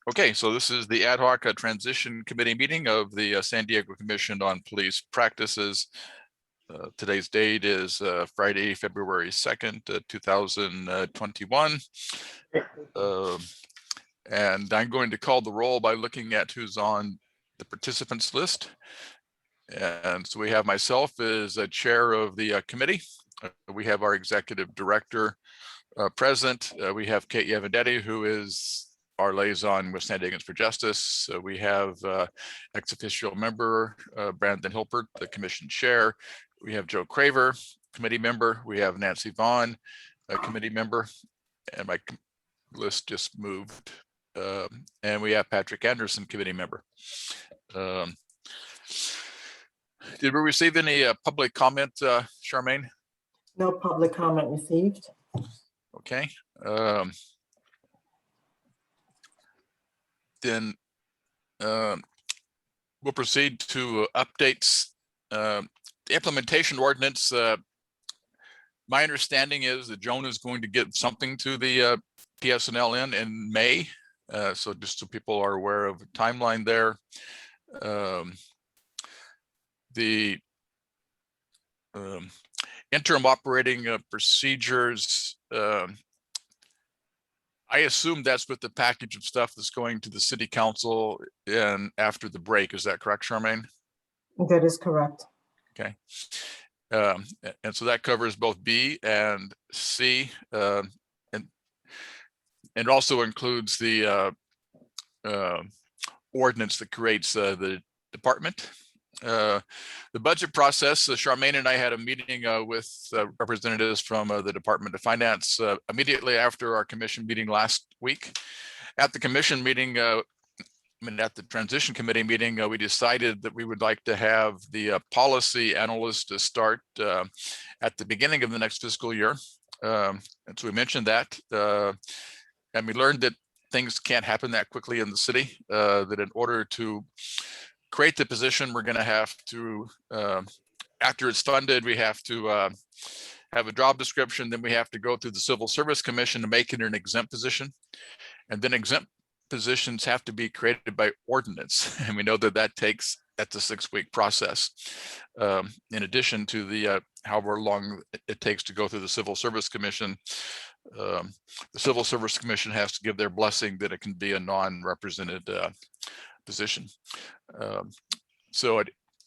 Okay, so this is the ad hoc transition committee meeting of the San Diego Commission on Police Practices. Today's date is Friday, February 2nd, 2021. And I'm going to call the roll by looking at who's on the participants list. And so we have myself as a chair of the committee. We have our executive director present. We have Kate Yavendetti, who is our liaison with San Diegans for Justice. We have ex officio member Brandon Hilpert, the commission chair. We have Joe Craver, committee member. We have Nancy Vaughn, a committee member, and my list just moved. And we have Patrick Anderson, committee member. Did we receive any public comment, Charmaine? No public comment received. Okay. Then we'll proceed to updates. The implementation ordinance. My understanding is that Joan is going to get something to the PSNL in May. So just so people are aware of the timeline there. The interim operating procedures. I assume that's with the package of stuff that's going to the city council and after the break. Is that correct, Charmaine? That is correct. Okay. And so that covers both B and C, and also includes the ordinance that creates the department. The budget process, Charmaine and I had a meeting with representatives from the Department of Finance immediately after our commission meeting last week. At the commission meeting, at the transition committee meeting, we decided that we would like to have the policy analyst to start at the beginning of the next fiscal year. And so we mentioned that, and we learned that things can't happen that quickly in the city, that in order to create the position, we're going to have to, after it's funded, we have to have a job description. Then we have to go through the Civil Service Commission to make it an exempt position. And then exempt positions have to be created by ordinance. And we know that that's a 6-week process. In addition to the however long it takes to go through the Civil Service Commission, the Civil Service Commission has to give their blessing that it can be a non-represented position. So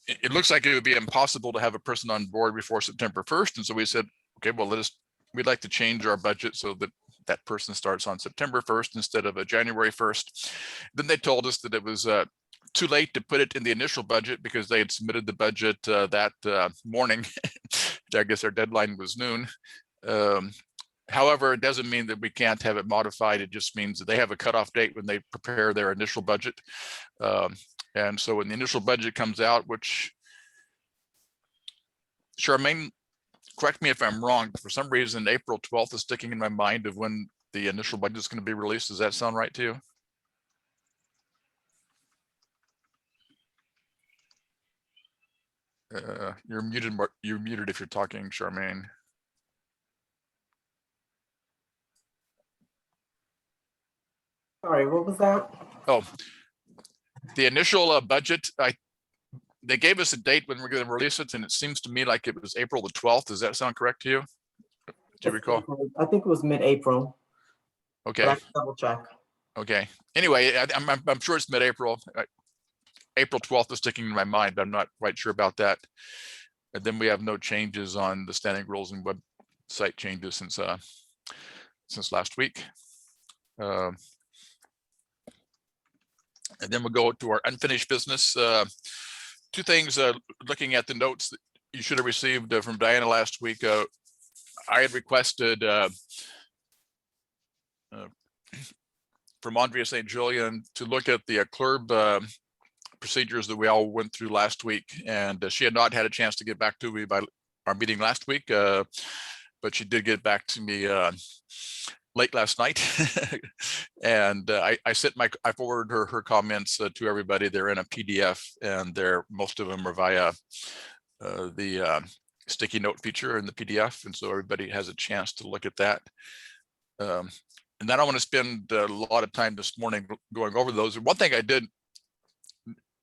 it looks like it would be impossible to have a person on board before September 1st. And so we said, okay, well, we'd like to change our budget so that that person starts on September 1st instead of a January 1st. Then they told us that it was too late to put it in the initial budget because they had submitted the budget that morning. I guess their deadline was noon. However, it doesn't mean that we can't have it modified. It just means that they have a cutoff date when they prepare their initial budget. And so when the initial budget comes out, which, Charmaine, correct me if I'm wrong, but for some reason, April 12th is sticking in my mind of when the initial budget is going to be released. Does that sound right to you? You're muted. You're muted if you're talking, Charmaine. Sorry, what was that? Oh, the initial budget, they gave us a date when we're going to release it, and it seems to me like it was April the 12th. Does that sound correct to you? Do you recall? I think it was mid-April. Okay. I can double check. Okay. Anyway, I'm sure it's mid-April. April 12th is sticking in my mind, but I'm not quite sure about that. And then we have no changes on the standing rules and website changes since last week. And then we'll go to our unfinished business. Two things, looking at the notes that you should have received from Diana last week. I had requested from Andrea St. Julian to look at the CLRB procedures that we all went through last week. And she had not had a chance to get back to me by our meeting last week, but she did get back to me late last night. And I forwarded her comments to everybody. They're in a PDF, and most of them are via the sticky note feature in the PDF. And so everybody has a chance to look at that. And I don't want to spend a lot of time this morning going over those. One thing I did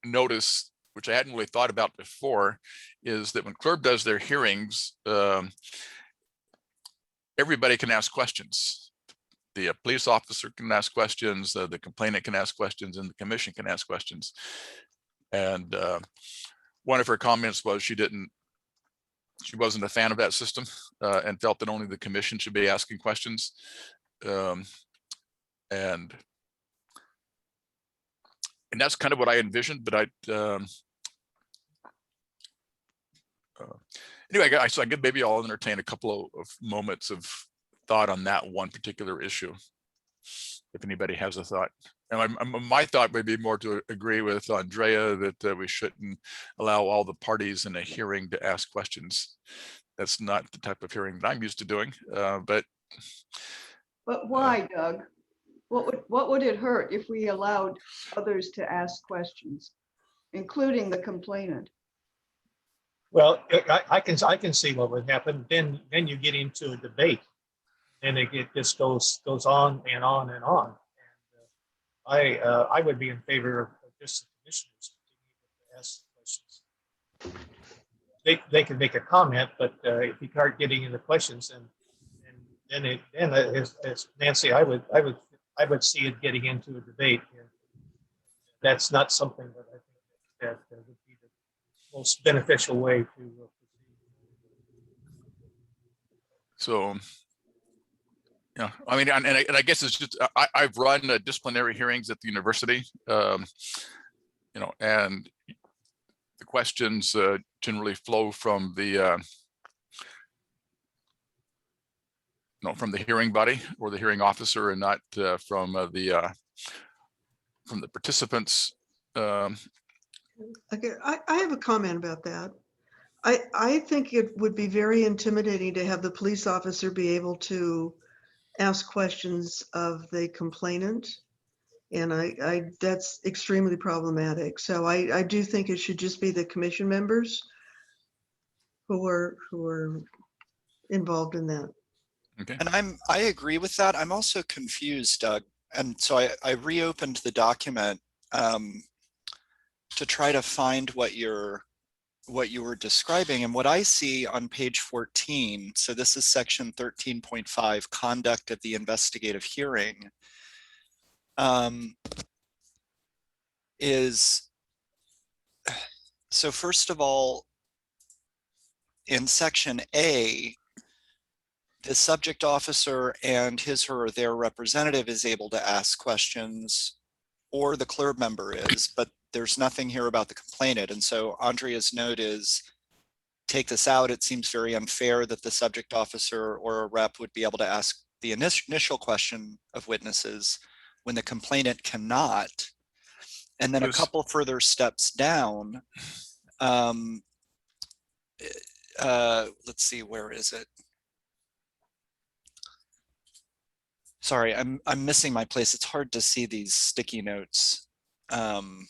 notice, which I hadn't really thought about before, is that when CLRB does their hearings, everybody can ask questions. The police officer can ask questions, the complainant can ask questions, and the commission can ask questions. And one of her comments was she wasn't a fan of that system and felt that only the commission should be asking questions. And that's kind of what I envisioned, but anyway, so I could maybe I'll entertain a couple of moments of thought on that one particular issue, if anybody has a thought. And my thought would be more to agree with Andrea that we shouldn't allow all the parties in a hearing to ask questions. That's not the type of hearing that I'm used to doing, but why, Doug? What would it hurt if we allowed others to ask questions, including the complainant? Well, I can see what would happen. Then you get into a debate, and it just goes on and on and on. And I would be in favor of just the commissioners to ask questions. They can make a comment, but if you start getting into questions, then as Nancy, I would see it getting into a debate. And that's not something that I think that would be the most beneficial way to proceed. So, yeah, I mean, and I guess it's just I've run disciplinary hearings at the university, you know, and the questions generally flow from the from the hearing body or the hearing officer, and not from the participants. Okay, I have a comment about that. I think it would be very intimidating to have the police officer be able to ask questions of the complainant. And that's extremely problematic. So I do think it should just be the commission members who are involved in that. Okay. And I agree with that. I'm also confused, Doug. And so I reopened the document to try to find what you were describing. And what I see on page 14, so this is section 13.5, conduct of the investigative hearing, is, so first of all, in section A, the subject officer and his, her, or their representative is able to ask questions, or the CLRB member is, but there's nothing here about the complainant. And so Andrea's note is, take this out. It seems very unfair that the subject officer or a rep would be able to ask the initial question of witnesses when the complainant cannot. And then a couple further steps down, let's see, where is it? Sorry, I'm missing my place. It's hard to see these sticky notes on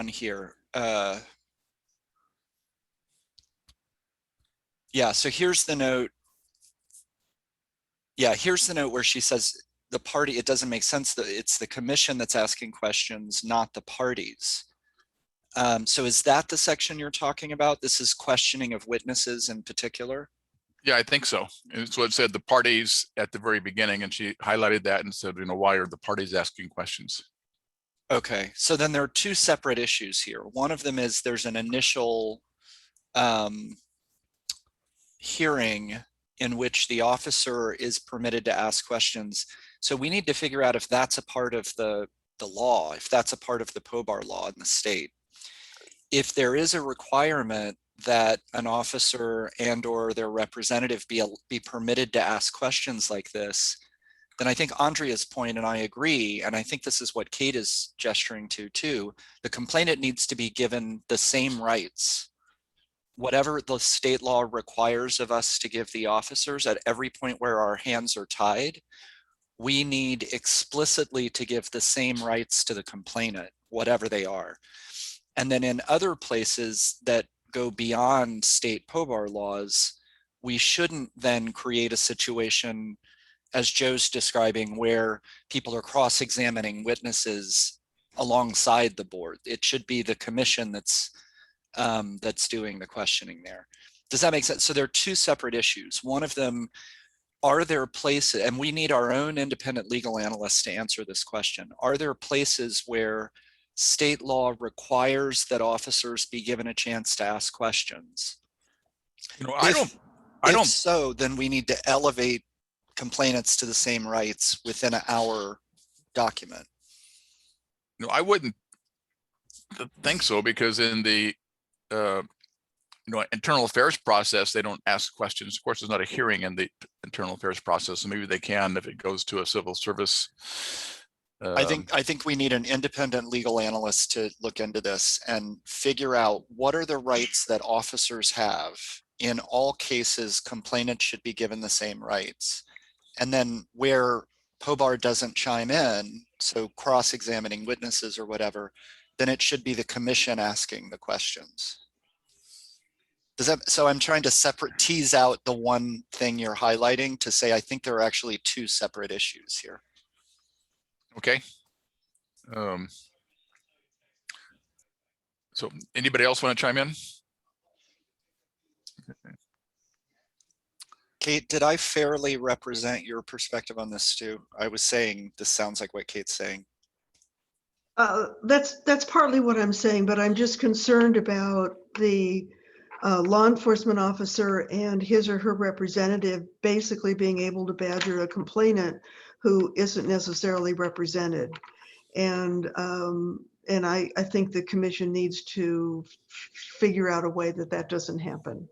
here. Yeah, so here's the note. Yeah, here's the note where she says the party, it doesn't make sense that it's the commission that's asking questions, not the parties. So is that the section you're talking about? This is questioning of witnesses in particular? Yeah, I think so. And so it said the parties at the very beginning, and she highlighted that and said, you know, why are the parties asking questions? Okay, so then there are two separate issues here. One of them is there's an initial hearing in which the officer is permitted to ask questions. So we need to figure out if that's a part of the law, if that's a part of the POBAR law in the state. If there is a requirement that an officer and or their representative be permitted to ask questions like this, then I think Andrea's point, and I agree, and I think this is what Kate is gesturing to too, the complainant needs to be given the same rights. Whatever the state law requires of us to give the officers at every point where our hands are tied, we need explicitly to give the same rights to the complainant, whatever they are. And then in other places that go beyond state POBAR laws, we shouldn't then create a situation as Joe's describing, where people are cross-examining witnesses alongside the board. It should be the commission that's doing the questioning there. Does that make sense? So there are two separate issues. One of them, are there places, and we need our own independent legal analysts to answer this question, are there places where state law requires that officers be given a chance to ask questions? I If don't, so, then we need to elevate complainants to the same rights within our document. I wouldn't think so, because in the, internal affairs process, they don't ask questions. Of course, there's not a hearing in the internal affairs process, so maybe they can if it goes to a civil service. I think we need an independent legal analyst to look into this and figure out what are the rights that officers have. In all cases, complainants should be given the same rights. And then where POBAR doesn't chime in, so cross-examining witnesses or whatever, then it should be the commission asking the questions. So I'm trying to tease out the one thing you're highlighting to say, I think there are actually two separate issues here. Okay. So anybody else want to chime in? Kate, did I fairly represent your perspective on this too? I was saying, this sounds like what Kate's saying. That's partly what I'm saying, but I'm just concerned about the law enforcement officer and his or her representative basically being able to badger a complainant who isn't necessarily represented. And I think the commission needs to figure out a way that doesn't happen.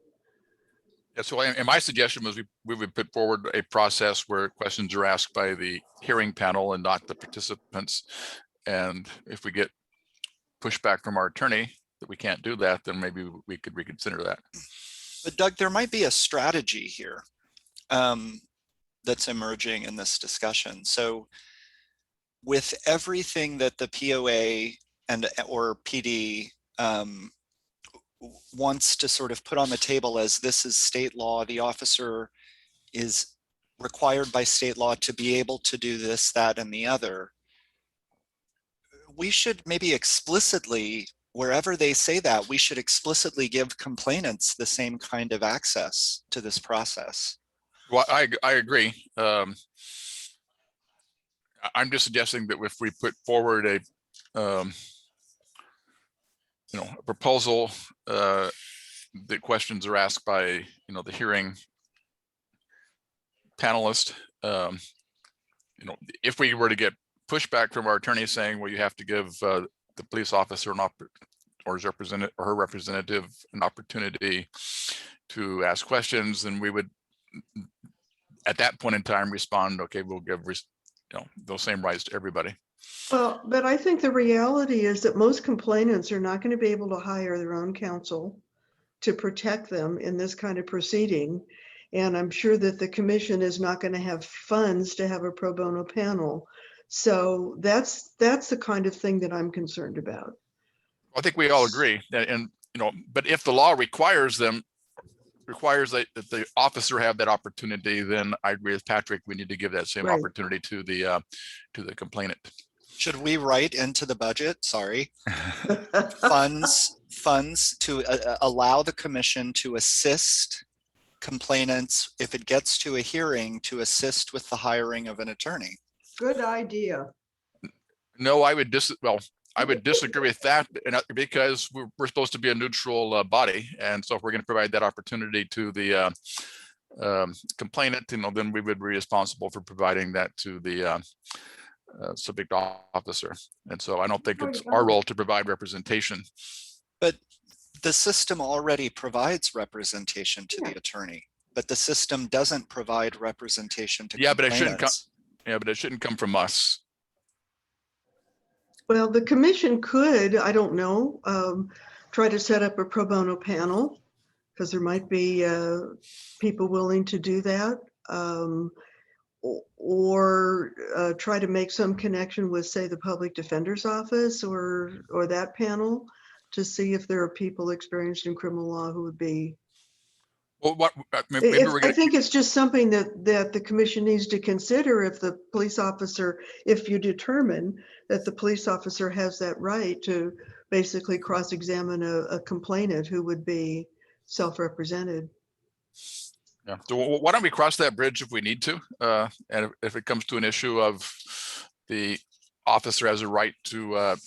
Yeah, so and my suggestion was we would put forward a process where questions are asked by the hearing panel and not the participants. And if we get pushback from our attorney that we can't do that, then maybe we could reconsider that. But Doug, there might be a strategy here that's emerging in this discussion. So with everything that the POA or PD wants to sort of put on the table as this is state law, the officer is required by state law to be able to do this, that, and the other. We should maybe explicitly, wherever they say that, we should explicitly give complainants the same kind of access to this process. Well, I agree. I'm just suggesting that if we put forward a proposal, the questions are asked by the hearing panelist. If we were to get pushback from our attorney saying, well, you have to give the police officer or his representative or her representative an opportunity to ask questions, then we would at that point in time respond, okay, we'll give those same rights to everybody. Well, but I think the reality is that most complainants are not going to be able to hire their own counsel to protect them in this kind of proceeding. And I'm sure that the commission is not going to have funds to have a pro bono panel. So that's the kind of thing that I'm concerned about. I think we all agree that, and but if the law requires that the officer have that opportunity, then I agree with Patrick. We need to give that same Right. opportunity to the complainant. Should we write into the budget, funds to allow the commission to assist complainants if it gets to a hearing, to assist with the hiring of an attorney? Good idea. No, I would disagree with that, because we're supposed to be a neutral body, and so if we're going to provide that opportunity to the complainant, then we would be responsible for providing that to the subject officer. And so I don't think it's our role to provide representation. But the system already provides representation to the attorney, but the system doesn't provide representation to But complainants. it shouldn't come from us. Well, the commission could, I don't know, try to set up a pro bono panel, because there might be people willing to do that. Or try to make some connection with, say, the public defender's office or that panel to see if there are people experienced in criminal law who would be. Well, what, maybe we're I gonna, think it's just something that the commission needs to consider if the police officer, if you determine that the police officer has that right to basically cross-examine a complainant who would be self-represented. yeah. So why don't we cross that bridge if we need to? And if it comes to an issue of the officer has a right to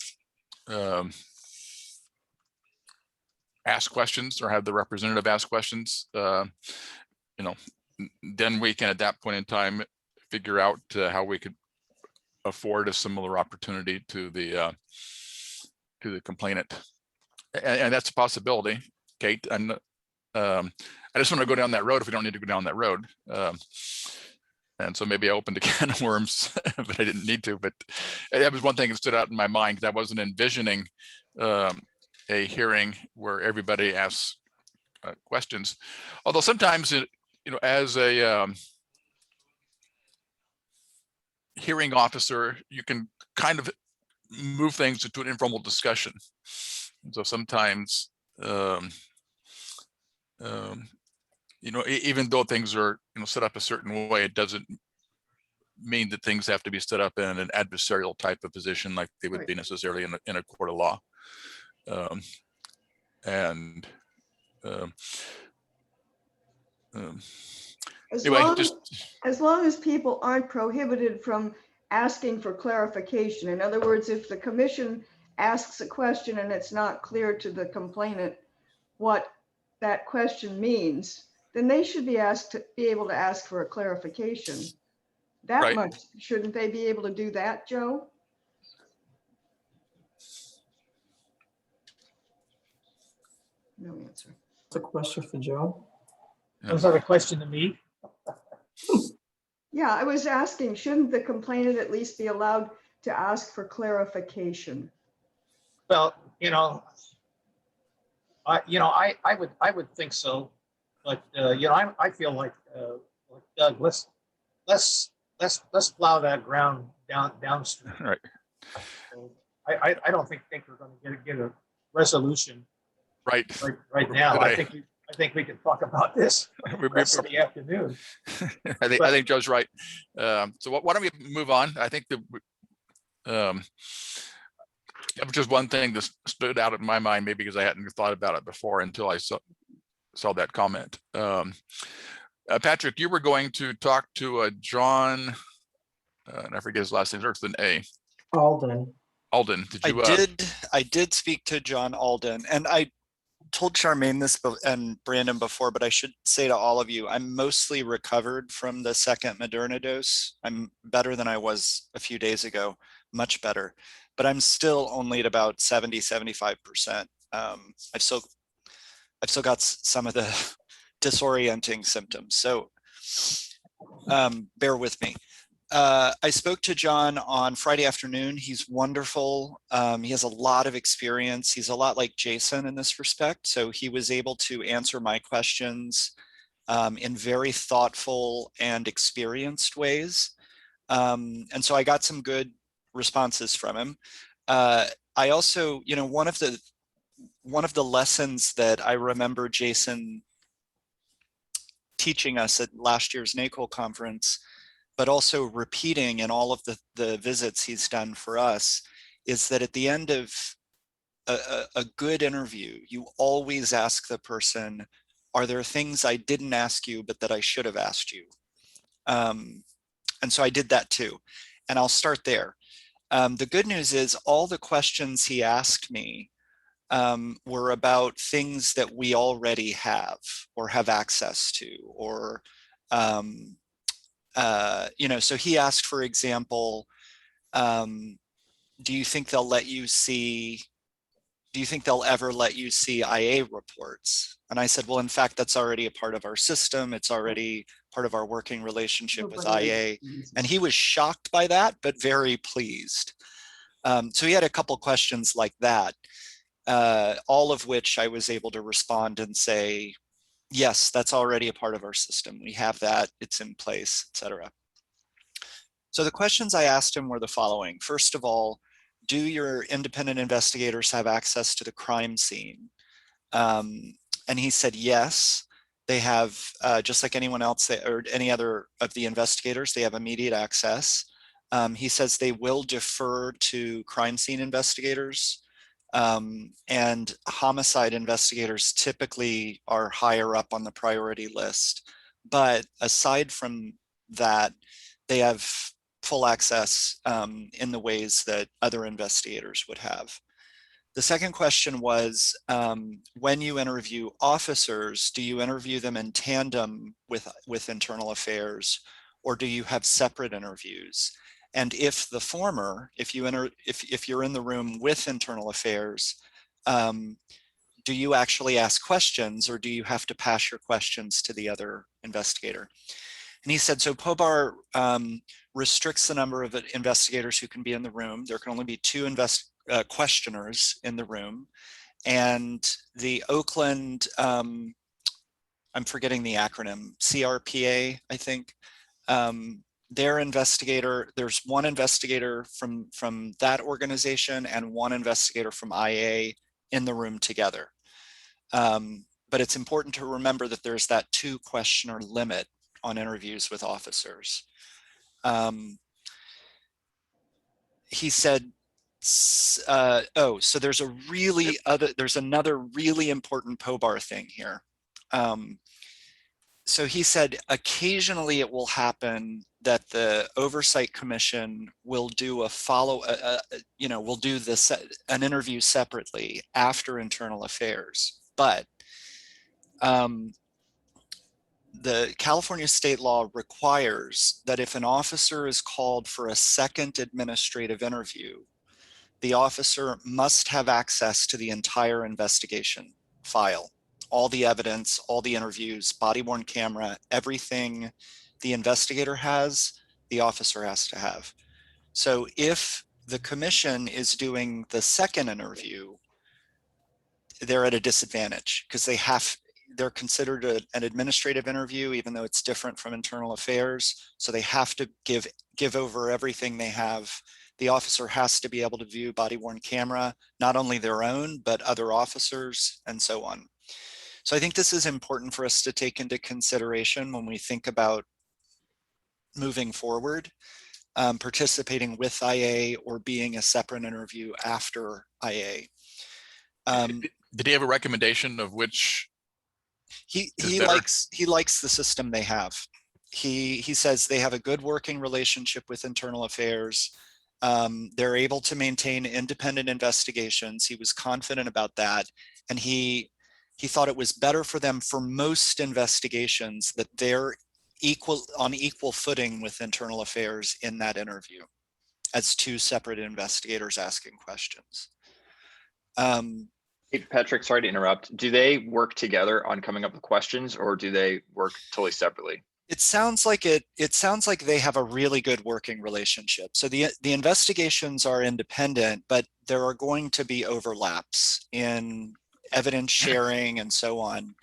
ask questions or have the representative ask questions, you know, then we can at that point in time figure out how we could afford a similar opportunity to the complainant, and that's a possibility, Kate. And I just want to go down that road if we don't need to go down that road. And so maybe I opened a can of worms, but I didn't need to. But that was one thing that stood out in my mind, because I wasn't envisioning a hearing where everybody asks questions. Although sometimes, you know, as a hearing officer, you can kind of move things into an informal discussion. So sometimes, you know, even though things are, you know, set up a certain way, it doesn't mean that things have to be set up in an adversarial type of position like they would Right. be necessarily in a court of law. And As anyway, long, just as long as people aren't prohibited from asking for clarification. In other words, if the commission asks a question and it's not clear to the complainant what that question means, then they should be able to ask for a clarification. That Right. much, shouldn't they be able to do that, Joe? No answer. It's a question for Joe. Was that a question to me? Yeah, I was asking, shouldn't the complainant at least be allowed to ask for clarification? Well, you know, I would think so, but you know, I feel like Doug, let's plow that ground downstream. right. So I don't think we're going to get a resolution Right. right now. Today. I think we can talk about this the rest of the afternoon. I think Joe's right. So why don't we move on? I think that that was just one thing that stood out in my mind, maybe because I hadn't thought about it before until I saw that comment. Patrick, you were going to talk to John, and I forget his last name, starts with an A. Alden. Alden, did you? I did speak to John Alden, and I told Charmaine this and Brandon before, but I should say to all of you, I'm mostly recovered from the second Moderna dose. I'm better than I was a few days ago, much better, but I'm still only at about 70–75%. I've still got some of the disorienting symptoms, so bear with me. I spoke to John on Friday afternoon. He's wonderful. He has a lot of experience. He's a lot like Jason in this respect. So he was able to answer my questions in very thoughtful and experienced ways. And so I got some good responses from him. I also, you know, one of the lessons that I remember Jason teaching us at last year's NACOL conference, but also repeating in all of the visits he's done for us, is that at the end of a good interview, you always ask the person, are there things I didn't ask you, but that I should have asked you? And so I did that too. And I'll start there. The good news is all the questions he asked me were about things that we already have or have access to, or you know, so he asked, for example, do you think they'll ever let you see IA reports? And I said, well, in fact, that's already a part of our system. It's already part of our working relationship with IA. And he was shocked by that, but very pleased. So he had a couple questions like that, all of which I was able to respond and say, yes, that's already a part of our system. We have that, it's in place, etc. So the questions I asked him were the following. First of all, do your independent investigators have access to the crime scene? And he said yes. They have, just like anyone else or any other of the investigators, they have immediate access. He says they will defer to crime scene investigators, and homicide investigators typically are higher up on the priority list. But aside from that, they have full access in the ways that other investigators would have. The second question was, when you interview officers, do you interview them in tandem with internal affairs, or do you have separate interviews? And if the former, if you're in the room with internal affairs, do you actually ask questions, or do you have to pass your questions to the other investigator? And he said, so POBAR restricts the number of investigators who can be in the room. There can only be 2 questioners in the room. And the Oakland, I'm forgetting the acronym, CRPA, I think, their investigator, there's 1 investigator from that organization and 1 investigator from IA in the room together. But it's important to remember that there's that 2 questioner limit on interviews with officers. He said, so there's another really important POBAR thing here. So he said, occasionally it will happen that the Oversight Commission will do will do an interview separately after internal affairs, but the California state law requires that if an officer is called for a second administrative interview, the officer must have access to the entire investigation file, all the evidence, all the interviews, body-worn camera, everything the investigator has, the officer has to have. So if the commission is doing the second interview, they're at a disadvantage because they're considered an administrative interview, even though it's different from internal affairs. So they have to give over everything they have. The officer has to be able to view body-worn camera, not only their own, but other officers and so on. So I think this is important for us to take into consideration when we think about moving forward, participating with IA or being a separate interview after IA. Did he have a recommendation of which? He likes the system they have. He says they have a good working relationship with internal affairs. They're able to maintain independent investigations. He was confident about that. And he thought it was better for them for most investigations that they're on equal footing with internal affairs in that interview as 2 separate investigators asking questions. Hey, Patrick, sorry to interrupt. Do they work together on coming up with questions, or do they work totally separately? It sounds like they have a really good working relationship. So the investigations are independent, but there are going to be overlaps in evidence sharing and so on.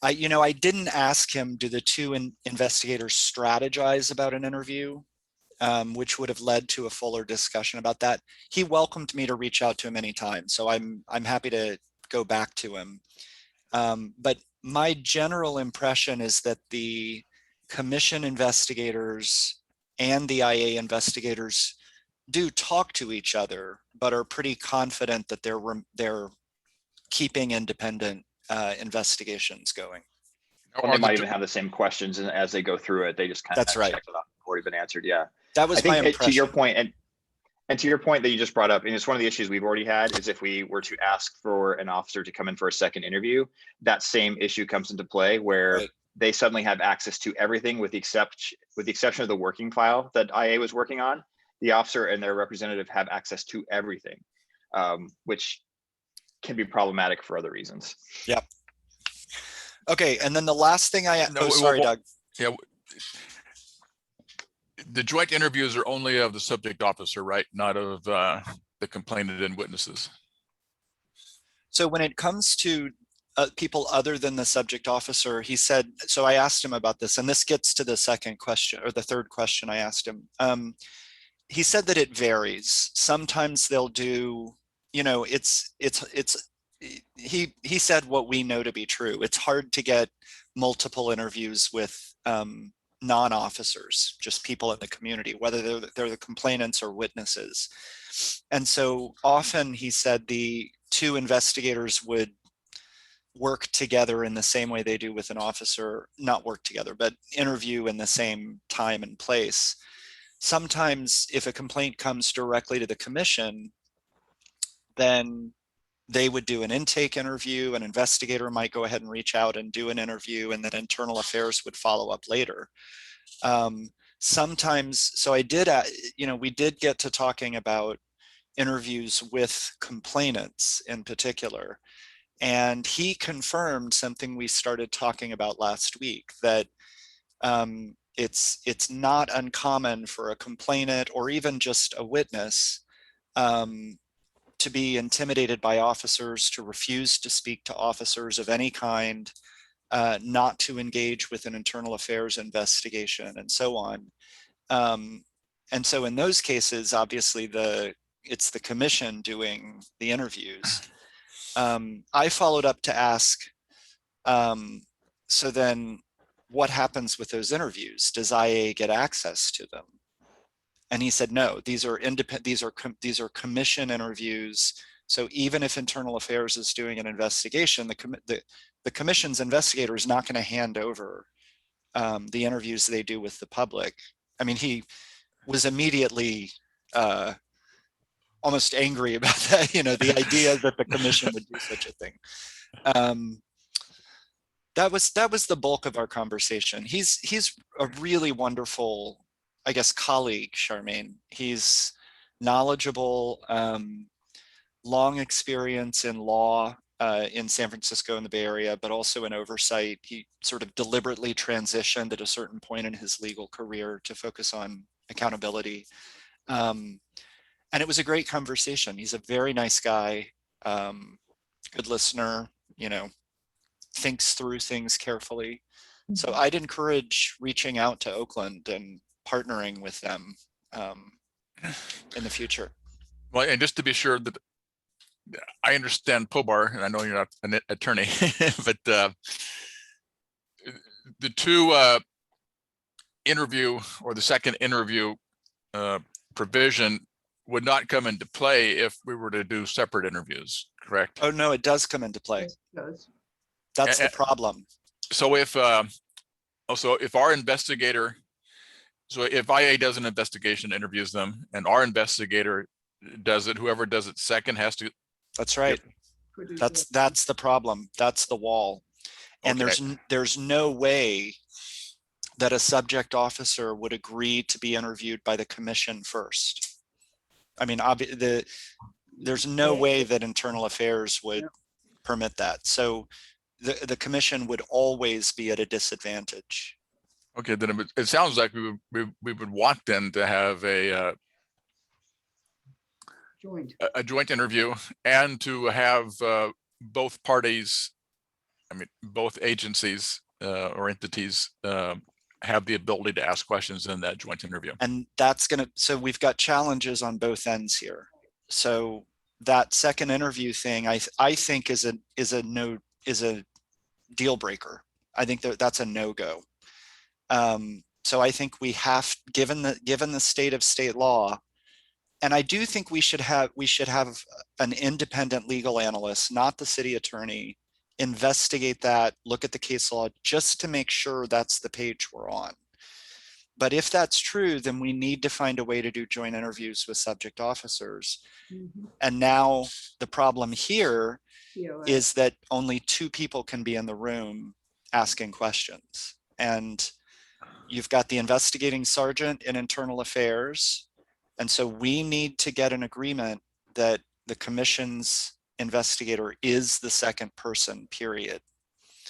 I didn't ask him, do the 2 investigators strategize about an interview, which would have led to a fuller discussion about that. He welcomed me to reach out to him anytime, so I'm happy to go back to him. But my general impression is that the commission investigators and the IA investigators do talk to each other, but are pretty confident that they're keeping independent investigations going. Or they might even have the same questions, and as they go through it, they just kind of That's right. check it off before you've been answered. Yeah, that was my impression. To your point, and to your point that you just brought up, and it's one of the issues we've already had, is if we were to ask for an officer to come in for a second interview, that same issue comes into play where Right. they suddenly have access to everything with the exception of the working file that IA was working on. The officer and their representative have access to everything, which can be problematic for other reasons. Yep. Okay, and then the last thing Doug. Yeah. The joint interviews are only of the subject officer, right? Not of the complainant and witnesses. So when it comes to people other than the subject officer, he said, so I asked him about this, and this gets to the second question, or the third question I asked him. He said that it varies. Sometimes they'll do, it's he said what we know to be true. It's hard to get multiple interviews with non-officers, just people in the community, whether they're the complainants or witnesses. And so often he said the two investigators would work together in the same way they do with an officer, not work together, but interview in the same time and place. Sometimes if a complaint comes directly to the commission, then they would do an intake interview, an investigator might go ahead and reach out and do an interview, and then internal affairs would follow up later. Sometimes, so I did, we did get to talking about interviews with complainants in particular. And he confirmed something we started talking about last week, that it's not uncommon for a complainant or even just a witness to be intimidated by officers, to refuse to speak to officers of any kind, not to engage with an internal affairs investigation, and so on. And so in those cases, obviously it's the commission doing the interviews. I followed up to ask, so then what happens with those interviews? Does IA get access to them? And he said, no, these are independent, these are commission interviews. So even if internal affairs is doing an investigation, the commission's investigator is not going to hand over the interviews they do with the public. I mean, he was immediately almost angry about that, the idea that the commission would do such a thing. That was the bulk of our conversation. He's a really wonderful, I guess, colleague, Charmaine. He's knowledgeable, long experience in law in San Francisco and the Bay Area, but also in oversight. He sort of deliberately transitioned at a certain point in his legal career to focus on accountability. And it was a great conversation. He's a very nice guy, good listener, thinks through things carefully. So I'd encourage reaching out to Oakland and partnering with them in the future. Well, and just to be sure that I understand POBAR, and I know you're not an attorney, but the two interview or the second interview provision would not come into play if we were to do separate interviews, correct? Oh, no, it does come into play. Yes, it does. That's the problem. So if our investigator, so if IA does an investigation, interviews them, and our investigator does it, whoever does it second has to. That's right. That's the problem. That's the wall. And Okay. there's no way that a subject officer would agree to be interviewed by the commission first. I mean, there's no way that internal affairs would permit that. So the commission would always be at a disadvantage. Okay, then it sounds like we would want them to have a joint interview, and to have both parties, I mean, both agencies or entities have the ability to ask questions in that joint interview. And so we've got challenges on both ends here. So that second interview thing, I think is a deal breaker. I think that's a no-go. So I think we have, given the state of state law, and I do think we should have an independent legal analyst, not the city attorney, investigate that, look at the case law, just to make sure that's the page we're on. But if that's true, then we need to find a way to do joint interviews with subject officers. And now the problem here is that only two people can be in the room asking questions. And you've got the investigating sergeant in internal affairs. And so we need to get an agreement that the commission's investigator is the second person, period.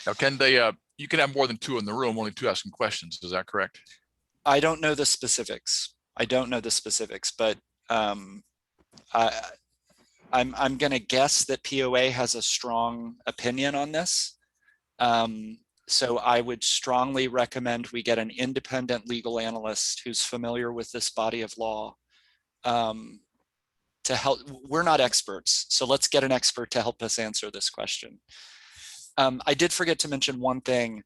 Now, can they, you can have more than two in the room, only two asking questions. Is that correct? I don't know the specifics. But I'm going to guess that POA has a strong opinion on this. So I would strongly recommend we get an independent legal analyst who's familiar with this body of law to to help. We're not experts, so let's get an expert to help us answer this question. I did forget to mention one thing.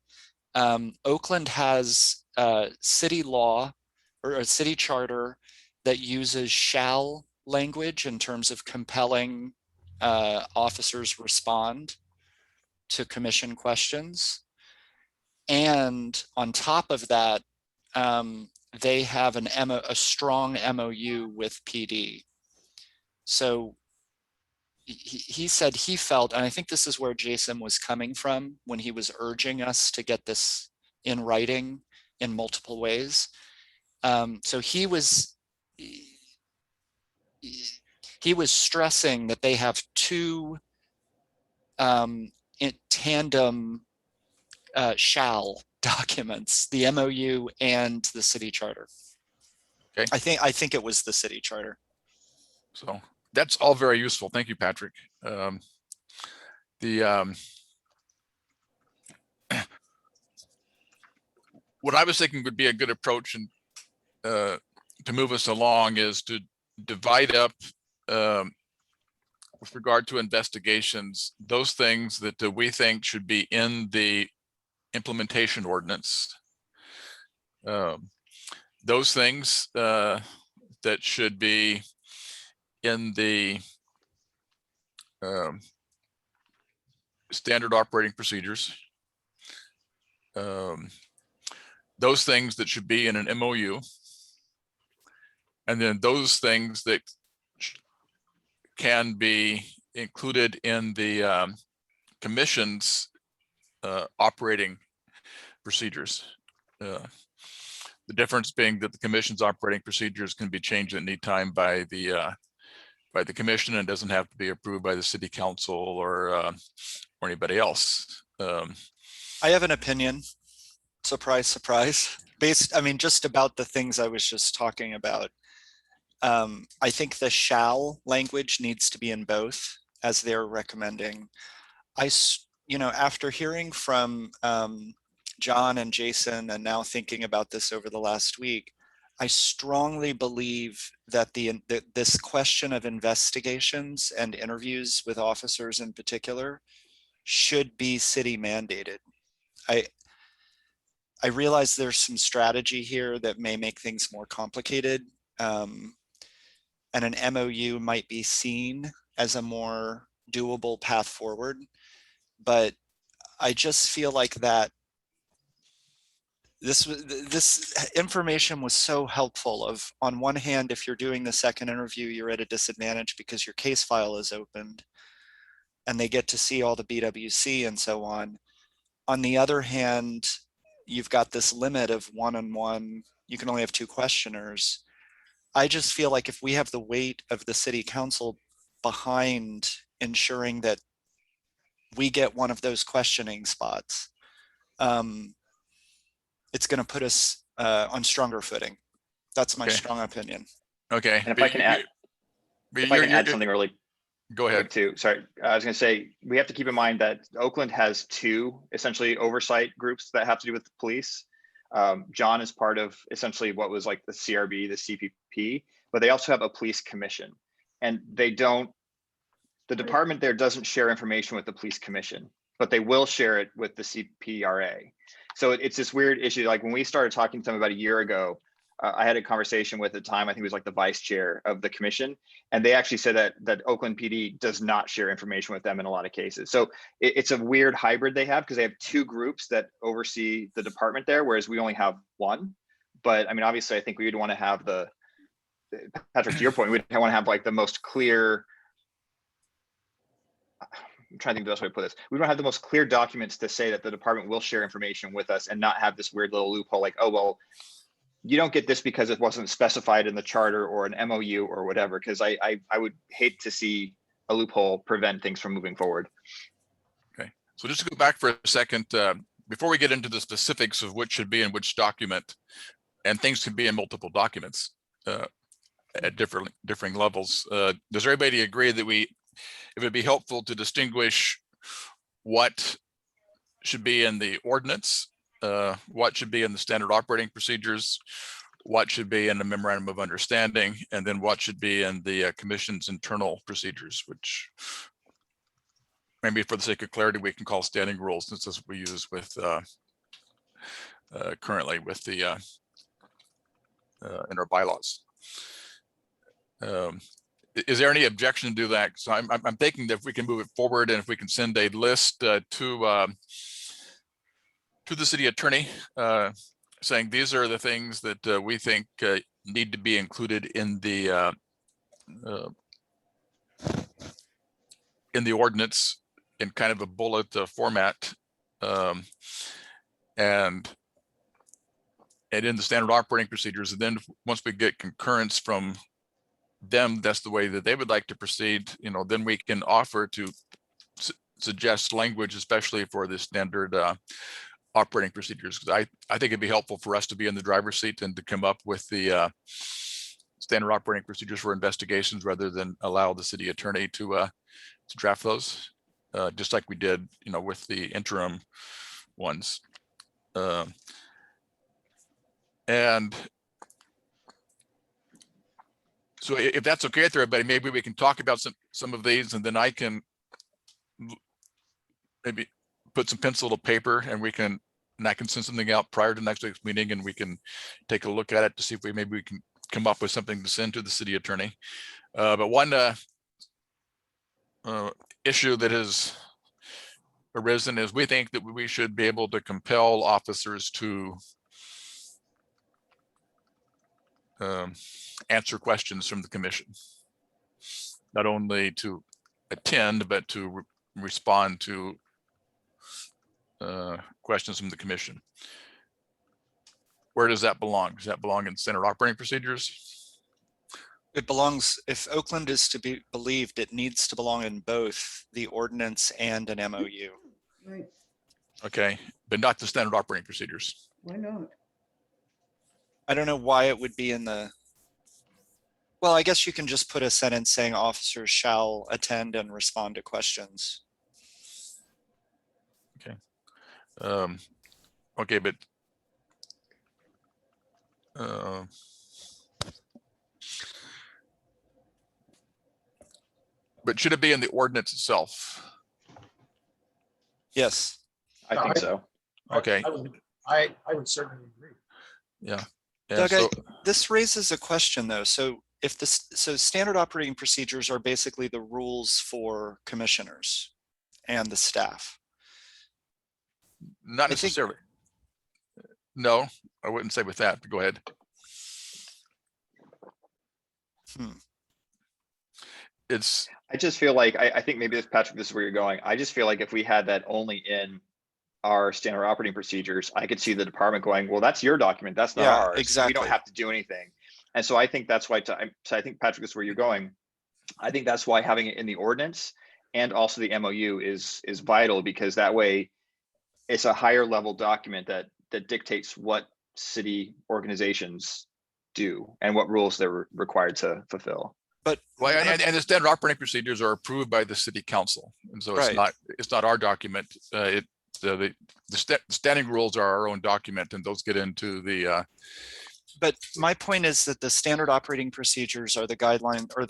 Oakland has city law or a city charter that uses shall language in terms of compelling officers respond to commission questions. And on top of that, they have a strong MOU with PD. So he said he felt, and I think this is where Jason was coming from when he was urging us to get this in writing in multiple ways. So he was stressing that they have two tandem shall documents, the MOU and the city charter. Okay. I think it was the city charter. So that's all very useful. Thank you, Patrick. What I was thinking would be a good approach and to move us along is to divide up with regard to investigations, those things that we think should be in the implementation ordinance. Those things that should be in the standard operating procedures. Those things that should be in an MOU. And then those things that can be included in the commission's operating procedures. The difference being that the commission's operating procedures can be changed at any time by the commission and doesn't have to be approved by the city council or anybody else. I have an opinion. Surprise, surprise. Just about the things I was just talking about. I think the shall language needs to be in both, as they're recommending. After hearing from John and Jason, and now thinking about this over the last week, I strongly believe that this question of investigations and interviews with officers in particular should be city mandated. I realize there's some strategy here that may make things more complicated. And an MOU might be seen as a more doable path forward. But I just feel like that this information was so helpful of, on one hand, if you're doing the second interview, you're at a disadvantage because your case file is opened and they get to see all the BWC and so on. On the other hand, you've got this limit of one-on-one, you can only have two questioners. I just feel like if we have the weight of the city council behind ensuring that we get one of those questioning spots, it's going to put us on stronger footing. That's my strong opinion. Okay. And if I can add something really go ahead too. Sorry, I was going to say, we have to keep in mind that Oakland has two essentially oversight groups that have to do with the police. John is part of essentially what was like the CRB, the CPP, but they also have a police commission, and the department there doesn't share information with the police commission, but they will share it with the CPRA. So it's this weird issue. Like when we started talking to them about a year ago, I had a conversation with, at the time, I think it was like the vice chair of the commission, and they actually said that Oakland PD does not share information with them in a lot of cases. So it's a weird hybrid they have, because they have two groups that oversee the department there, whereas we only have one. But I mean, obviously, I think we would want to have Patrick, to your point, we'd want to have like the most clear, I'm trying to think of the best way to put this. We want to have the most clear documents to say that the department will share information with us, and not have this weird little loophole like, oh, well, you don't get this because it wasn't specified in the charter or an MOU or whatever, because I would hate to see a loophole prevent things from moving forward. Okay, so just to go back for a second, before we get into the specifics of which should be in which document, and things can be in multiple documents at differing levels. Does everybody agree that it would be helpful to distinguish what should be in the ordinance, what should be in the standard operating procedures, what should be in the memorandum of understanding, and then what should be in the commission's internal procedures, which maybe for the sake of clarity, we can call standing rules, since this we use with currently with the in our bylaws. Is there any objection to do that? So I'm thinking that if we can move it forward, and if we can send a list to the city attorney saying these are the things that we think need to be included in the ordinance in kind of a bullet format, and in the standard operating procedures. And then once we get concurrence from them, that's the way that they would like to proceed, then we can offer to suggest language, especially for the standard operating procedures. Because I think it'd be helpful for us to be in the driver's seat and to come up with the standard operating procedures for investigations, rather than allow the city attorney to draft those, just like we did, with the interim ones. And so if that's okay with everybody, maybe we can talk about some of these, and then I can maybe put some pencil to paper, and I can send something out prior to next week's meeting, and we can take a look at it to see if maybe we can come up with something to send to the city attorney. But one issue that has arisen is we think that we should be able to compel officers to answer questions from the commission, not only to attend, but to respond to questions from the commission. Where does that belong? Does that belong in standard operating procedures? It belongs, if Oakland is to be believed, it needs to belong in both the ordinance and an MOU. Right, Okay, but not the standard operating procedures. why not? I don't know why it would be in the, well, I guess you can just put a sentence saying officers shall attend and respond to questions. Okay, but should it be in the ordinance itself? Yes. I think so. Okay. I would certainly agree. Yeah. And Doug, so, this raises a question though. So if this, so standard operating procedures are basically the rules for commissioners and the staff. not I think- necessarily. No, I wouldn't say with that, but go ahead. It's, I just feel like, I think maybe this, Patrick, this is where you're going. I just feel like if we had that only in our standard operating procedures, I could see the department going, well, that's your document, that's not Yeah, ours. We exactly. don't have to do anything. And so I think that's why, so I think, Patrick, this is where you're going. I think that's why having it in the ordinance and also the MOU is vital, because that way it's a higher level document that dictates what city organizations do and what rules they're required to fulfill. But well, and the standard operating procedures are approved by the city council. And so Right. it's not our document. The standing rules are our own document, and those get into the, But my point is that the standard operating procedures are the guideline, or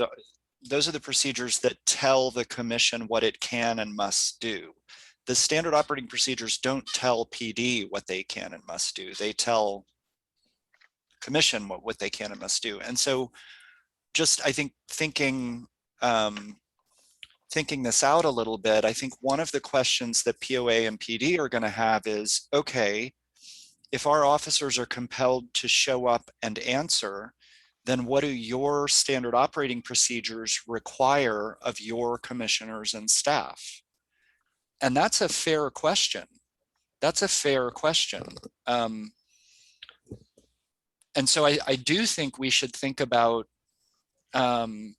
those are the procedures that tell the commission what it can and must do. The standard operating procedures don't tell PD what they can and must do. They tell commission what they can and must do. And so just, I think, thinking this out a little bit, I think one of the questions that POA and PD are going to have is, okay, if our officers are compelled to show up and answer, then what do your standard operating procedures require of your commissioners and staff? And that's a fair question. That's a fair question. And so I do think we should think about the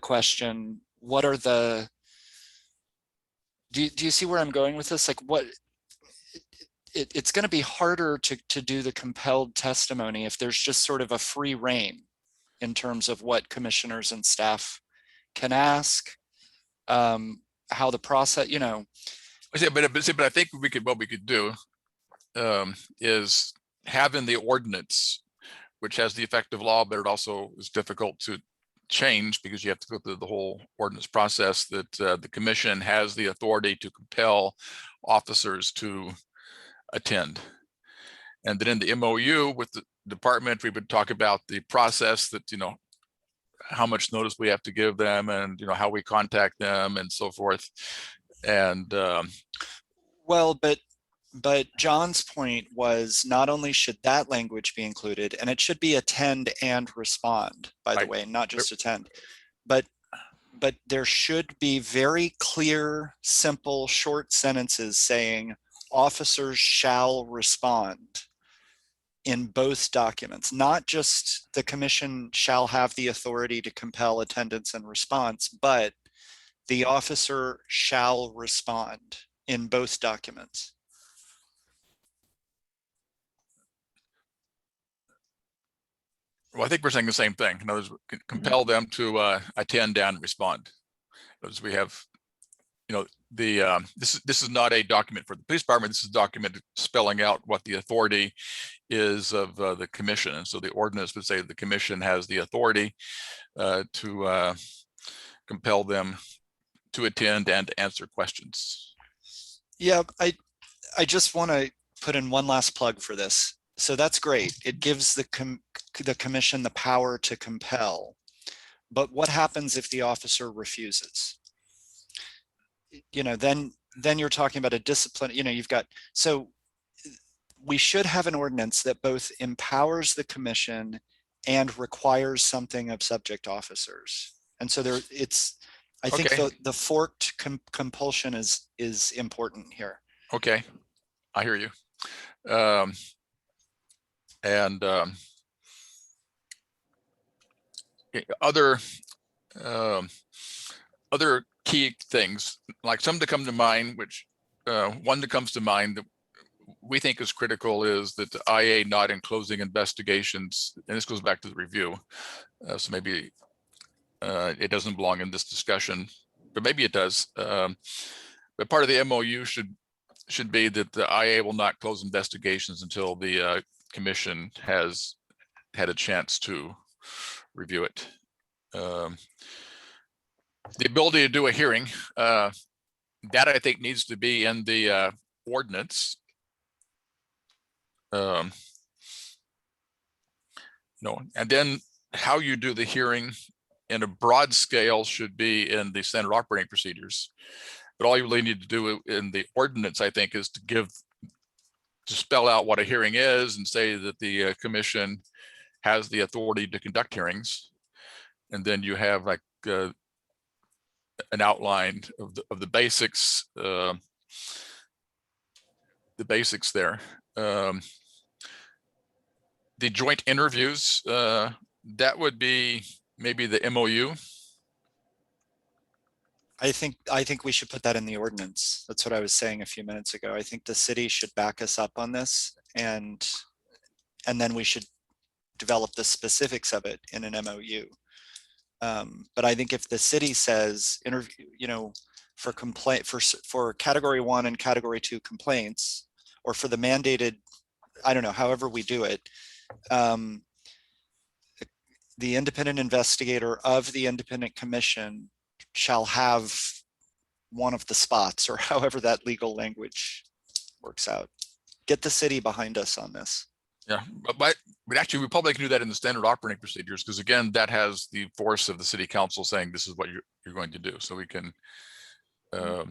question, what are the, do you see where I'm going with this? Like what, it's going to be harder to do the compelled testimony if there's just sort of a free rein in terms of what commissioners and staff can ask, how the process, but I think what we could do is have in the ordinance, which has the effect of law, but it also is difficult to change because you have to go through the whole ordinance process, that the commission has the authority to compel officers to attend. And then in the MOU with the department, we would talk about the process that, you know, how much notice we have to give them and, you know, how we contact them and so forth. And Well, but John's point was not only should that language be included, and it should be attend and respond, by the Right. way, not just attend, but there should be very clear, simple, short sentences saying officers shall respond in both documents, not just the commission shall have the authority to compel attendance and response, but the officer shall respond in both documents. well, I think we're saying the same thing. In other words, compel them to attend and respond. As we have, you know, the this is not a document for the police department. This is a document spelling out what the authority is of the commission. And so the ordinance would say the commission has the authority to compel them to attend and answer questions. Yeah, I just want to put in one last plug for this. So that's great. It gives the commission the power to compel. But what happens if the officer refuses? You know, then you're talking about a discipline, you know, you've got, so we should have an ordinance that both empowers the commission and requires something of subject officers. And so there, it's, I think Okay. the forked compulsion is important here. Okay, I hear you. Other key things, like some that come to mind, which one that comes to mind that we think is critical is that the IA not in closing investigations, and this goes back to the review. So maybe it doesn't belong in this discussion, but maybe it does. But part of the MOU should be that the IA will not close investigations until the commission has had a chance to review it. The ability to do a hearing, that I think needs to be in the ordinance. You know, and then how you do the hearing in a broad scale should be in the standard operating procedures. But all you really need to do in the ordinance, I think, is to spell out what a hearing is and say that the commission has the authority to conduct hearings. And then you have like an outline of the basics, there. The joint interviews, that would be maybe the MOU. I think we should put that in the ordinance. That's what I was saying a few minutes ago. I think the city should back us up on this, and then we should develop the specifics of it in an MOU. But I think if the city says interview, you know, for complaint for category 1 and category 2 complaints, or for the mandated, I don't know, however we do it, the independent investigator of the independent commission shall have one of the spots, or however that legal language works out. Get the city behind us on this. Yeah, but actually we probably can do that in the standard operating procedures, because again, that has the force of the city council saying this is what you're going to do. So we can. I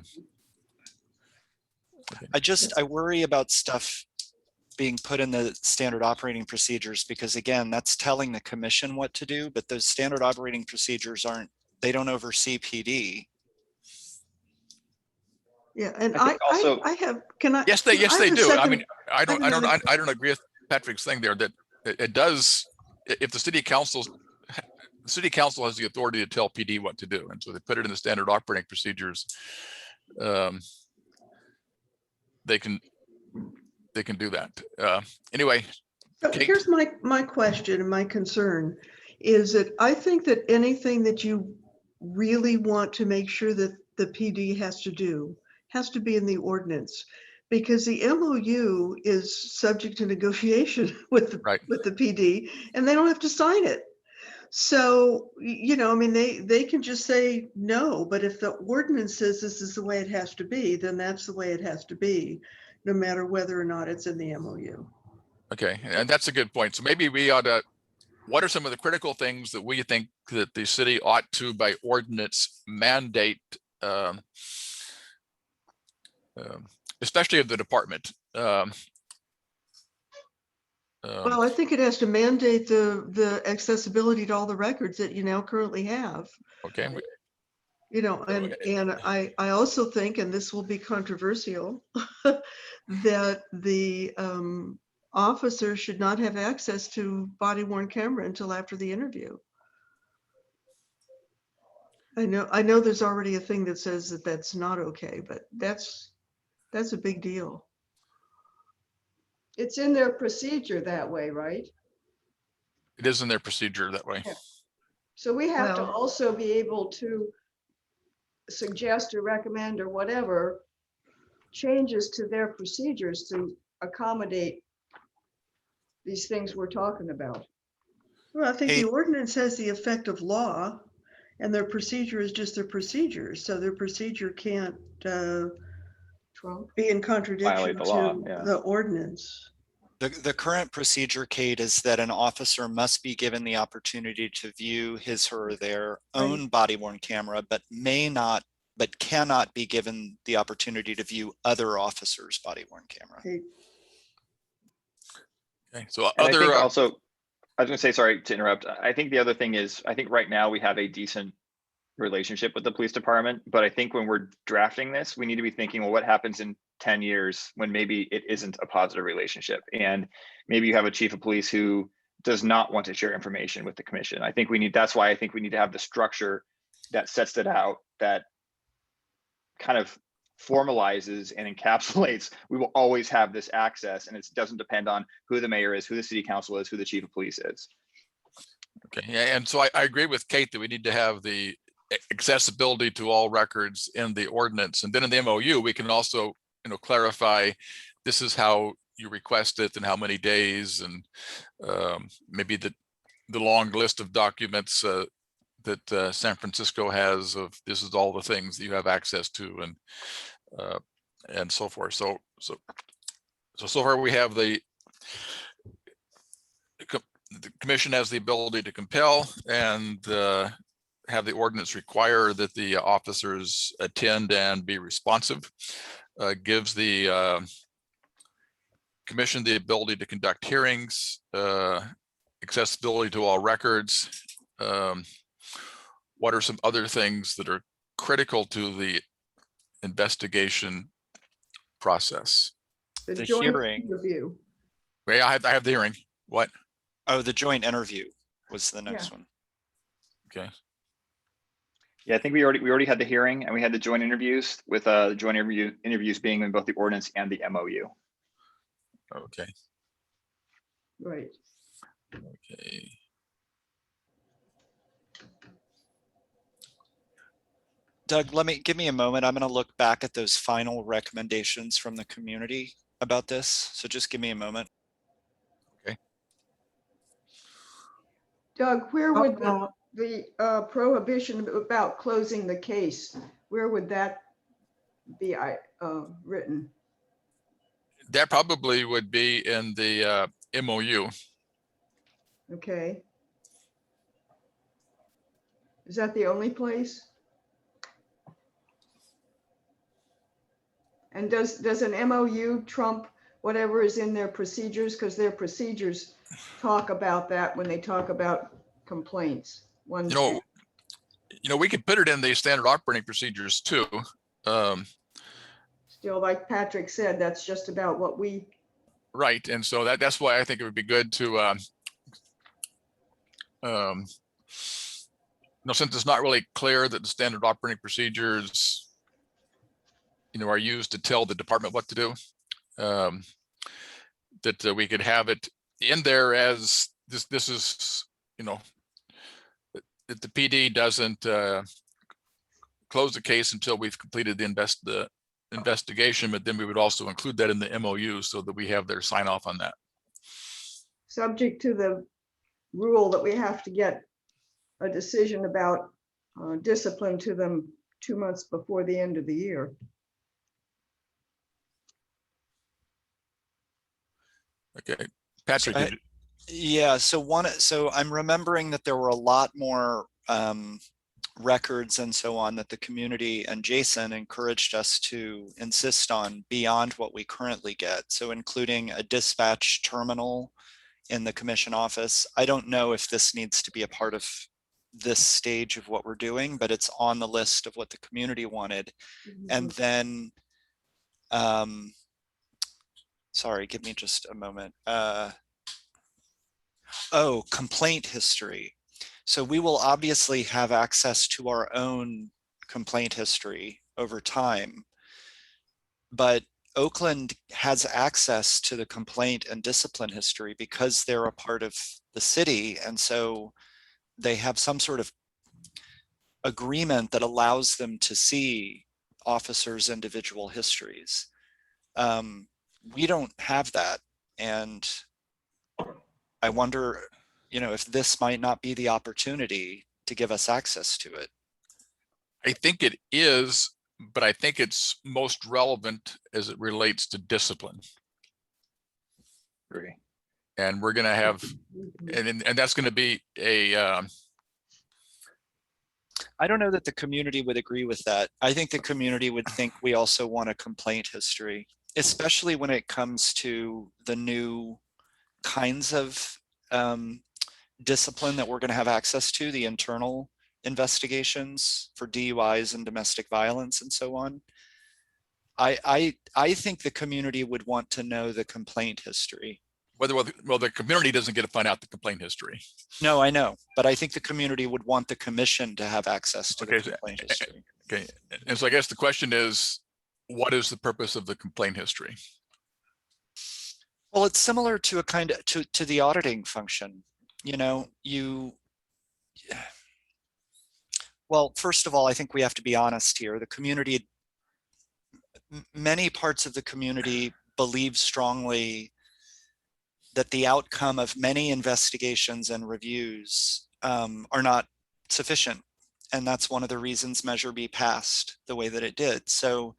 worry about stuff being put in the standard operating procedures, because again, that's telling the commission what to do, but those standard operating procedures they don't oversee PD. Yeah, and I think also- I have, can I? Yes, they do. second- I mean, I don't another- agree with Patrick's thing there, that it does, if the city council has the authority to tell PD what to do. And so they put it in the standard operating procedures. They can do that. Anyway. So Kate? here's my question and my concern is that I think that anything that you really want to make sure that the PD has to do has to be in the ordinance, because the MOU is subject to negotiation with Right. the PD, and they don't have to sign it. So, I mean, they can just say no, but if the ordinance says this is the way it has to be, then that's the way it has to be, no matter whether or not it's in the MOU. Okay, and that's a good point. So maybe we ought to, what are some of the critical things that we think that the city ought to, by ordinance, mandate, especially of the department? Well, I think it has to mandate the accessibility to all the records that you now currently have. Okay, And I also think, and this will be controversial, that the officer should not have access to body worn camera until after the interview. I know there's already a thing that says that that's not okay, but that's a big deal. It's in their procedure that way, right? it is in their procedure that way. Yeah. So we have to Well- also be able to suggest or recommend or whatever changes to their procedures to accommodate these things we're talking about. Well, I think Hey- the ordinance has the effect of law, and their procedure is just their procedure. So their procedure can't Trump. be in contradiction Violate the law, to yeah. the ordinance. The current procedure, Kate, is that an officer must be given the opportunity to view his or their own body worn camera, but cannot be given the opportunity to view other officers' body worn camera. Okay. Okay, so And I think other, also, I was gonna say, sorry to interrupt. I think the other thing is, I think right now we have a decent relationship with the police department, but I think when we're drafting this, we need to be thinking, well, what happens in 10 years when maybe it isn't a positive relationship? And maybe you have a chief of police who does not want to share information with the commission. That's why I think we need to have the structure that sets it out, that kind of formalizes and encapsulates, we will always have this access, and it doesn't depend on who the mayor is, who the city council is, who the chief of police is. okay, yeah, and so I agree with Kate that we need to have the accessibility to all records in the ordinance, and then in the MOU, we can also, clarify this is how you request it and how many days, and maybe the long list of documents that San Francisco has of this is all the things that you have access to, and so forth. So far we have the commission has the ability to compel and have the ordinance require that the officers attend and be responsive. Gives the commission the ability to conduct hearings, accessibility to all records. What are some other things that are critical to the investigation process? The joint hearing. Review. Wait, I have the hearing. What? Oh, the joint interview was the next one. Okay. Yeah, I think we already had the hearing, and we had the joint interviews, with the joint interviews being in both the ordinance and the MOU. Okay. Right. Okay. Doug, give me a moment. I'm going to look back at those final recommendations from the community about this. So just give me a moment. Doug, where would Uh, the prohibition about closing the case, where would that be written? That probably would be in the MOU. Okay. Is that the only place? And does an MOU trump whatever is in their procedures? Because their procedures talk about that when they talk about complaints. One, We could put it in the standard operating procedures too. still, like Patrick said, that's just about what we, Right, and so that's why I think it would be good to, since it's not really clear that the standard operating procedures, are used to tell the department what to do, that we could have it in there as this is, that the PD doesn't close the case until we've completed the investigation, but then we would also include that in the MOU so that we have their sign off on that. Subject to the rule that we have to get a decision about discipline to them 2 months before the end of the year. Okay, Patrick, I- Yeah, so I'm remembering that there were a lot more records and so on that the community and Jason encouraged us to insist on beyond what we currently get. So including a dispatch terminal in the commission office. I don't know if this needs to be a part of this stage of what we're doing, but it's on the list of what the community wanted. And then, sorry, give me just a moment. Oh, complaint history. So we will obviously have access to our own complaint history over time, but Oakland has access to the complaint and discipline history because they're a part of the city. And so they have some sort of agreement that allows them to see officers' individual histories. We don't have that. And I wonder, if this might not be the opportunity to give us access to it. I think it is, but I think it's most relevant as it relates to discipline. Agree. And we're going to have, and that's going to be a, I don't know that the community would agree with that. I think the community would think we also want a complaint history, especially when it comes to the new kinds of discipline that we're going to have access to, the internal investigations for DUIs and domestic violence and so on. I think the community would want to know the complaint history. well, the community doesn't get to find out the complaint history. No, I know, but I think the community would want the commission to have access to the Okay, complaint history. Okay, and so I guess the question is, what is the purpose of the complaint history? Well, it's similar to a kind of to the auditing function. Well, first of all, I think we have to be honest here. The community, many parts of the community believe strongly that the outcome of many investigations and reviews are not sufficient. And that's one of the reasons Measure B passed the way that it did. So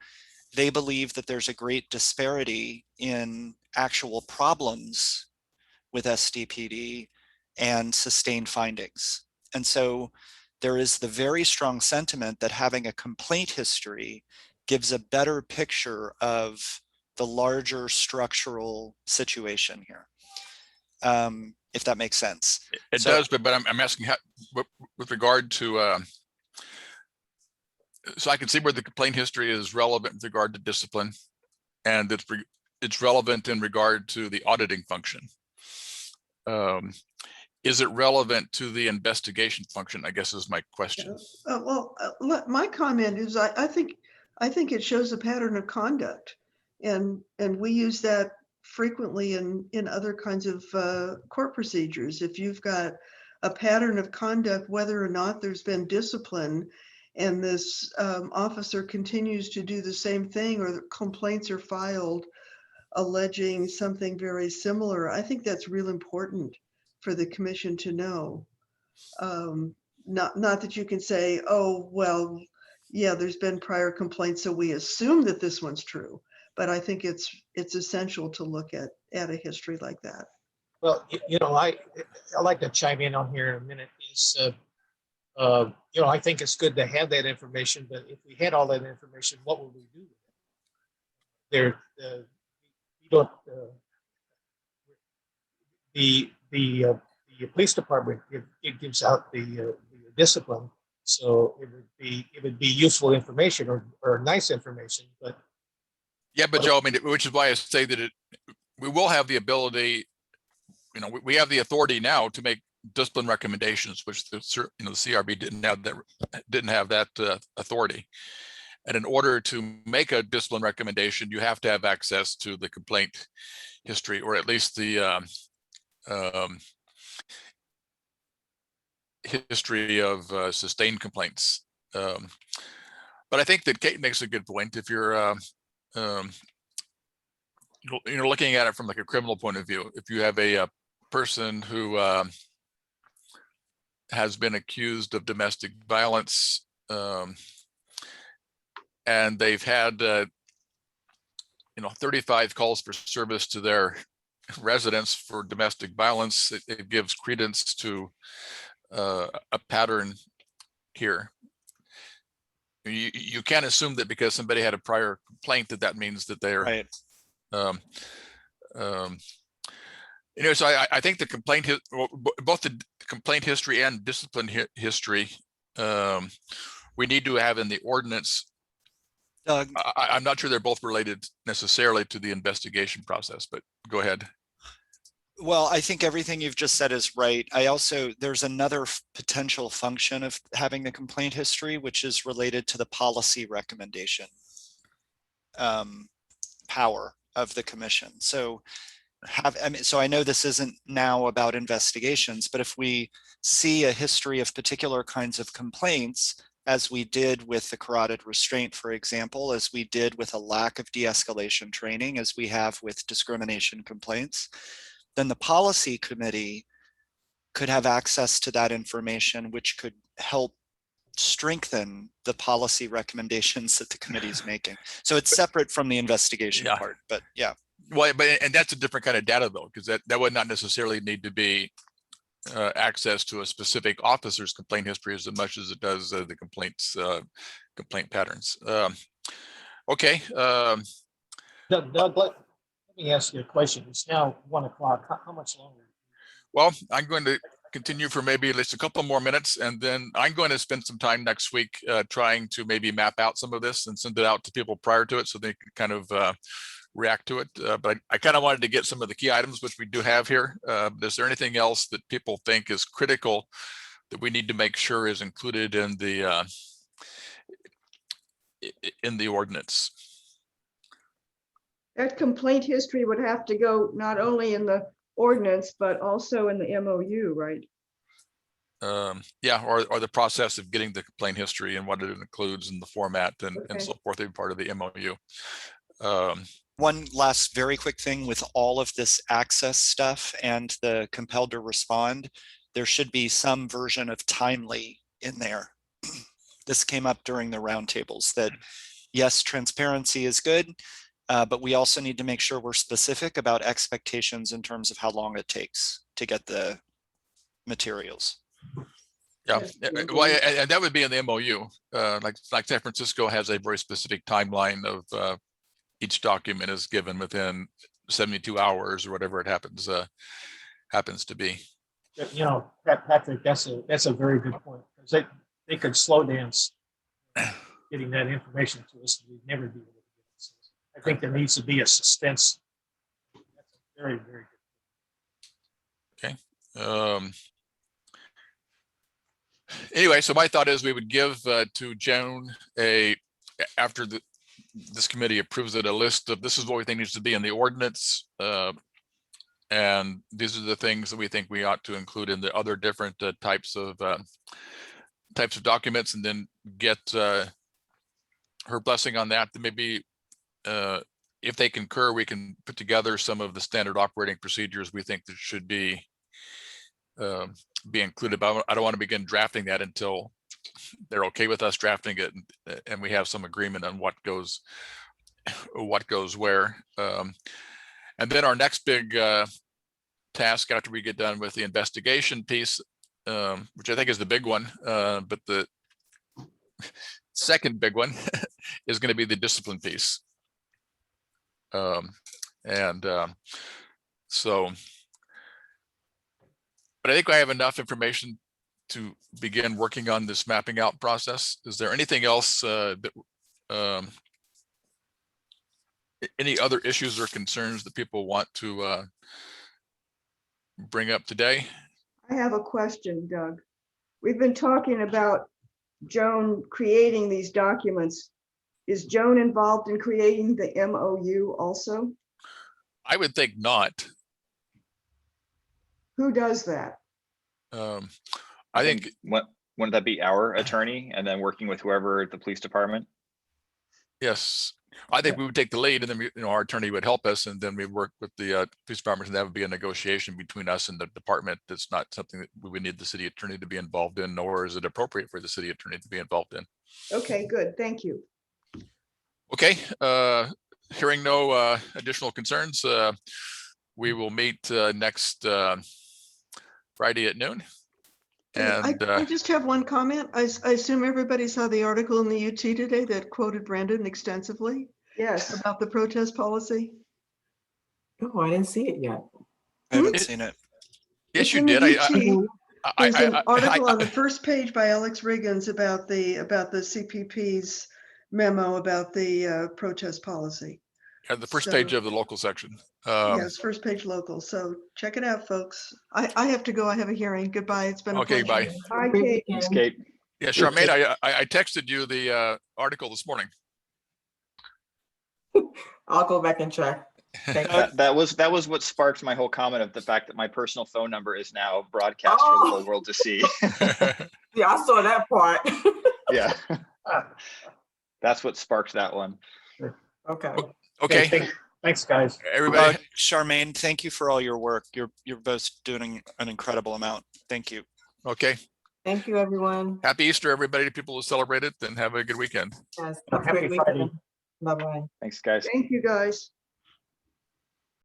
they believe that there's a great disparity in actual problems with SDPD and sustained findings. And so there is the very strong sentiment that having a complaint history gives a better picture of the larger structural situation here. If that makes sense. It does, but I'm asking how, with regard to, so I can see where the complaint history is relevant with regard to discipline, and it's relevant in regard to the auditing function. Is it relevant to the investigation function, I guess is my question. My comment is I think it shows a pattern of conduct, and we use that frequently in other kinds of court procedures. If you've got a pattern of conduct, whether or not there's been discipline, and this officer continues to do the same thing, or the complaints are filed alleging something very similar, I think that's real important for the commission to know. Not that you can say, oh, well, yeah, there's been prior complaints, so we assume that this one's true. But I think it's essential to look at a history like that. Well, I like to chime in on here in a minute. I think it's good to have that information, but if we had all that information, what would we do with it? The police department, it gives out the discipline, so it would be useful information or nice information, but. Yeah, but Joe, I mean, which is why I say that we will have the ability, we have the authority now to make discipline recommendations, which the CRB didn't have that authority. And in order to make a discipline recommendation, you have to have access to the complaint history, or at least the history of sustained complaints. But I think that Kate makes a good point. If you're, looking at it from like a criminal point of view, if you have a person who has been accused of domestic violence, and they've had 35 calls for service to their residents for domestic violence, it gives credence to a pattern here. You can't assume that because somebody had a prior complaint that means that they're Right. so I think the complaint, both the complaint history and discipline history, we need to have in the ordinance. Doug, I'm not sure they're both related necessarily to the investigation process, but go ahead. well, I think everything you've just said is right. There's another potential function of having the complaint history, which is related to the policy recommendation power of the commission. So I know this isn't now about investigations, but if we see a history of particular kinds of complaints, as we did with the carotid restraint, for example, as we did with a lack of de-escalation training, as we have with discrimination complaints, then the policy committee could have access to that information, which could help strengthen the policy recommendations that the committee is making. So it's separate from the investigation part, but yeah. Well, and that's a different kind of data though, because that would not necessarily need to be access to a specific officer's complaint history as much as it does the complaint patterns. Okay. Doug, let me ask you a question. It's now 1 o'clock. How much longer? Well, I'm going to continue for maybe at least a couple more minutes, and then I'm going to spend some time next week trying to maybe map out some of this and send it out to people prior to it so they can kind of react to it. But I kind of wanted to get some of the key items, which we do have here. Is there anything else that people think is critical that we need to make sure is included in the ordinance? That complaint history would have to go not only in the ordinance, but also in the MOU, right? Yeah, or the process of getting the complaint history and what it includes in the format and Okay. so forth, be part of the MOU. One last very quick thing with all of this access stuff and the compelled to respond, there should be some version of timely in there. This came up during the roundtables that yes, transparency is good, but we also need to make sure we're specific about expectations in terms of how long it takes to get the materials. Yeah, Yes, well, and that would be in the MOU. Like San Francisco has a very specific timeline of each document is given within 72 hours or whatever it happens to be. You know, Patrick, that's a very good point, because they could slow dance getting that information to us, and we'd never be able to get it. So I think there needs to be a suspense. That's a very, very good. Okay. Anyway, so my thought is we would give to Joan after this committee approves it, a list of this is what we think needs to be in the ordinance. And these are the things that we think we ought to include in the other different types of documents, and then get her blessing on that. Then maybe if they concur, we can put together some of the standard operating procedures we think that should be included. But I don't want to begin drafting that until they're okay with us drafting it and we have some agreement on what goes where. And then our next big task after we get done with the investigation piece, which I think is the big one, but the second big one is going to be the discipline piece. So, but I think I have enough information to begin working on this mapping out process. Is there anything else any other issues or concerns that people want to bring up today? I have a question, Doug. We've been talking about Joan creating these documents. Is Joan involved in creating the MOU also? I would think not. Who does that? I think wouldn't that be our attorney and then working with whoever at the police department Yes, I think we would take the lead, and then our attorney would help us, and then we work with the police department, and that would be a negotiation between us and the department. That's not something that we would need the city attorney to be involved in, nor is it appropriate for the city attorney to be involved in. Okay, good. Thank you. Okay, hearing no additional concerns, we will meet next Friday at noon. And I just have one comment. I assume everybody saw the article in the UT today that quoted Brandon extensively Yes. about the protest policy. Oh, I didn't see it yet. I haven't seen it. yes, It's you in the did. UT. There's an article on the I- first page by Alex Riggins about the CPP's memo about the protest policy. the first So- page of the local section. Yes, first page local. So check it out, folks. I have to go. I have a hearing. Goodbye. It's been a Okay, pleasure. bye. Hi, Great Kate. weekend. Escape. Yeah, Charmaine, I texted you the article this morning. I'll go back and check. Thank you. That was what sparked my whole comment of the fact that my personal phone number is now broadcast for the whole world to see. Yeah, I saw that part. Yeah. That's what sparked that one. Okay. Okay, Thanks, guys. everybody, Charmaine, thank you for all your work. You're both doing an incredible amount. Thank you. okay. Thank you, everyone. Happy Easter, everybody. People who celebrate it, and have a good weekend. Yes, have a Happy great Friday. weekend. Bye-bye. Thanks, guys. Thank you, guys.